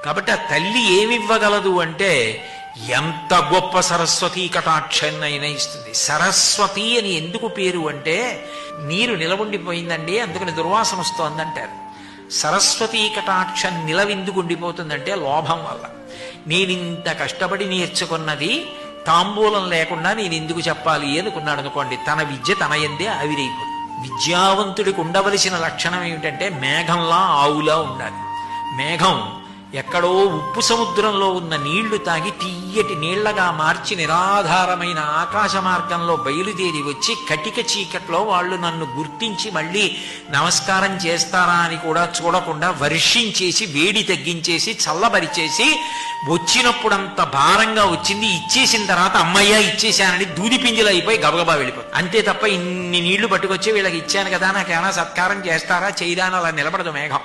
కాబట్టి ఆ తల్లి ఏమివ్వగలదు అంటే ఎంత గొప్ప సరస్వతీ కటాక్షన్నైనా ఇస్తుంది. సరస్వతి అని ఎందుకు పేరు అంటే నీరు నిలబుండిపోయిందండి అందుకని దుర్వాసన వస్తోందంటారు. సరస్వతీ కటాక్షం నిలవెందుకు ఉండిపోతుందంటే లోభం వల్ల. నేనింత కష్టపడి నేర్చుకున్నది తాంబూలం లేకుండా నేను ఎందుకు చెప్పాలి అనుకున్నాడు అనుకోండి, తన విద్య తన యందే ఆవిరైపోతుంది. విద్యావంతుడికి ఉండవలసిన లక్షణం ఏమిటంటే మేఘంలా ఆవులా ఉండాలి. మేఘం ఎక్కడో ఉప్పు సముద్రంలో ఉన్న నీళ్లు తాగి తీయటి నీళ్లగా మార్చి నిరాధారమైన ఆకాశ మార్గంలో బయలుదేరి వచ్చి కటిక చీకట్లో వాళ్ళు నన్ను గుర్తించి మళ్ళీ నమస్కారం చేస్తారా అని కూడా చూడకుండా వర్షించేసి వేడి తగ్గించేసి చల్లబరిచేసి వచ్చినప్పుడంత భారంగా వచ్చింది, ఇచ్చేసిన తర్వాత అమ్మయ్య ఇచ్చేశానని దూదిపింజలు అయిపోయి గబగబా వెళ్ళిపోతుంది. అంతే తప్ప ఇన్ని నీళ్లు పట్టుకొచ్చి వీళ్ళకి ఇచ్చాను కదా నాకేమైనా సత్కారం చేస్తారా చేయదా అని అలా నిలబడదు మేఘం.